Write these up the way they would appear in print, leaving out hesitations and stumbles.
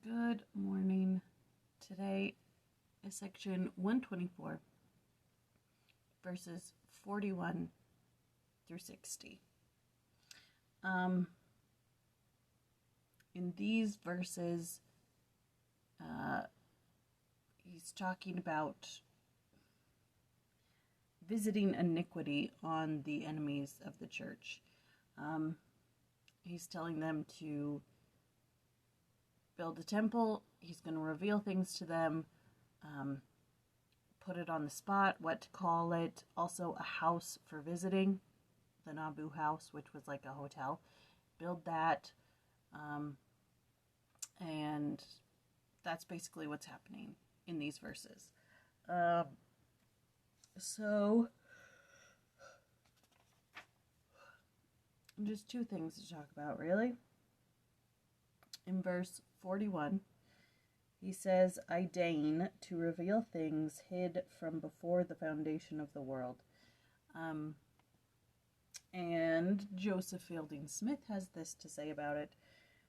Good morning. Today is section 124, verses 41 through 60. In these verses, he's talking about visiting iniquity on the enemies of the church. He's telling them to build a temple. He's going to reveal things to them, put it on the spot, what to call it, also a house for visiting, the Nabu house, which was like a hotel. Build that, and that's basically what's happening in these verses. So, just two things to talk about, really. In verse 41, he says, I deign to reveal things hid from before the foundation of the world. And Joseph Fielding Smith has this to say about it.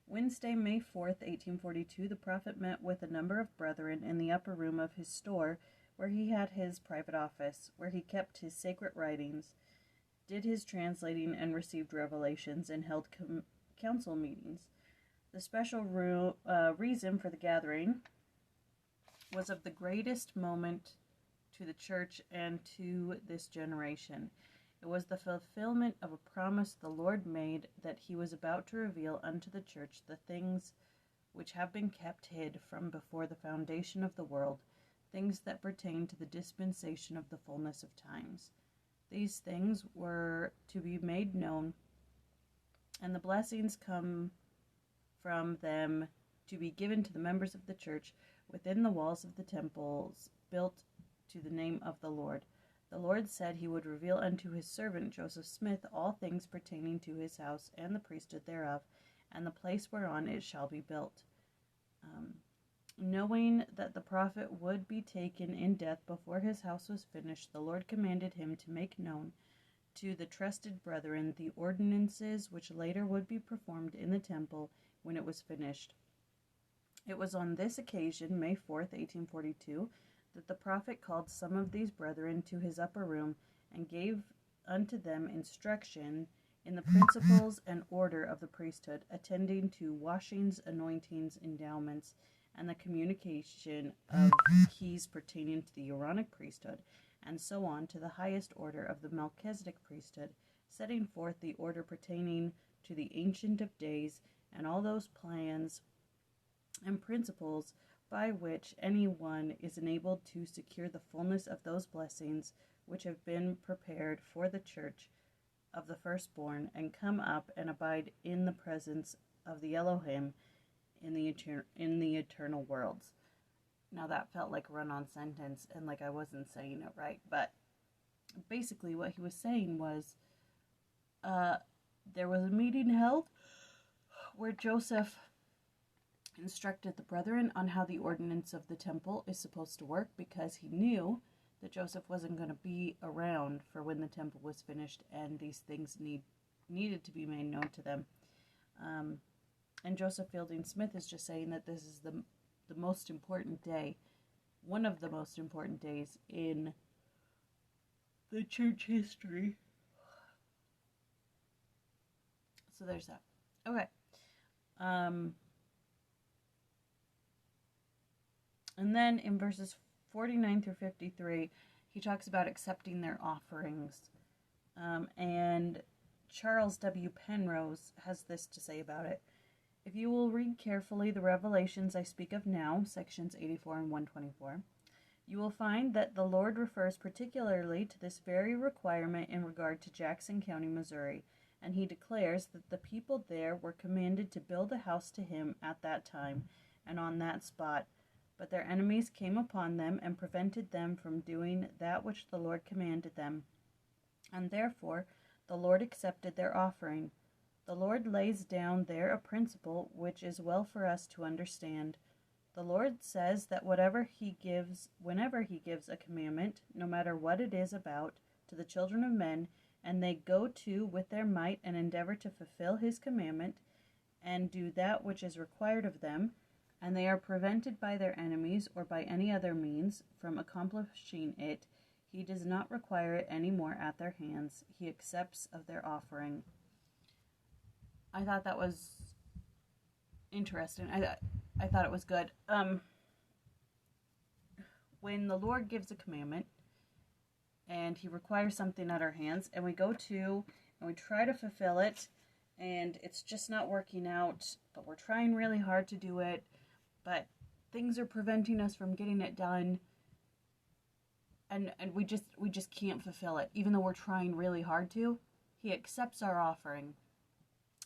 Wednesday, May 4th, 1842, the prophet met with a number of brethren in the upper room of his store, where he had his private office, where he kept his sacred writings, did his translating, and received revelations, and held council meetings. The special reason for the gathering was of the greatest moment to the church and to this generation. It was the fulfillment of a promise the Lord made, that he was about to reveal unto the church the things which have been kept hid from before the foundation of the world, things that pertain to the dispensation of the fullness of times. These things were to be made known, and the blessings come from them to be given to the members of the church within the walls of the temples built to the name of the Lord. The Lord said he would reveal unto his servant Joseph Smith all things pertaining to his house and the priesthood thereof, and the place whereon it shall be built. Knowing that the prophet would be taken in death before his house was finished, the Lord commanded him to make known to the trusted brethren the ordinances which later would be performed in the temple when it was finished. It was on this occasion, May 4th, 1842, that the prophet called some of these brethren to his upper room and gave unto them instruction in the principles and order of the priesthood, attending to washings, anointings, endowments, and the communication of keys pertaining to the Aaronic priesthood, and so on to the highest order of the Melchizedek priesthood, setting forth the order pertaining to the Ancient of Days, and all those plans and principles by which any one is enabled to secure the fullness of those blessings which have been prepared for the church of the firstborn, and come up and abide in the presence of the Elohim in the eternal worlds. Now that felt like a run-on sentence, and like I wasn't saying it right, but basically what he was saying was there was a meeting held where Joseph instructed the brethren on how the ordinance of the temple is supposed to work, because he knew that Joseph wasn't going to be around for when the temple was finished, and these things needed to be made known to them. And Joseph Fielding Smith is just saying that this is the most important day, one of the most important days in the church history. So there's that. Okay. And then in verses 49 through 53, he talks about accepting their offerings. And Charles W. Penrose has this to say about it. If you will read carefully the revelations I speak of now, sections 84 and 124, you will find that the Lord refers particularly to this very requirement in regard to Jackson County, Missouri, and he declares that the people there were commanded to build a house to him at that time and on that spot, but their enemies came upon them and prevented them from doing that which the Lord commanded them, and therefore the Lord accepted their offering. The Lord lays down there a principle which is well for us to understand. The Lord says that whenever he gives a commandment, no matter what it is about, to the children of men, and they go to with their might and endeavor to fulfill his commandment, and do that which is required of them, and they are prevented by their enemies or by any other means from accomplishing it, he does not require it any more at their hands. He accepts of their offering. I thought that was interesting. I thought it was good. When the Lord gives a commandment and he requires something at our hands, and we go to and we try to fulfill it, and it's just not working out, but we're trying really hard to do it, but things are preventing us from getting it done, and we just can't fulfill it, even though we're trying really hard to. He accepts our offering.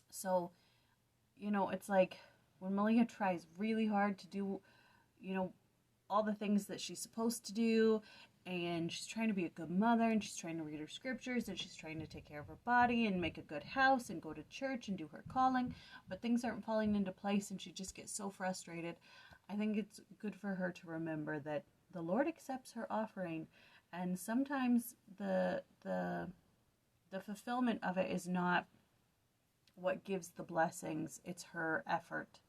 So, it's like when Malia tries really hard to do, all the things that she's supposed to do, and she's trying to be a good mother, and she's trying to read her scriptures, and she's trying to take care of her body and make a good house and go to church and do her calling, but things aren't falling into place, and she just gets so frustrated. I think it's good for her to remember that the Lord accepts her offering, and sometimes the fulfillment of it is not what gives the blessings, it's her effort.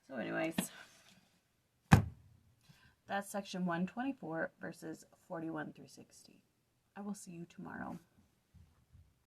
So anyways, that's section 124, verses 41 through 60. I will see you tomorrow.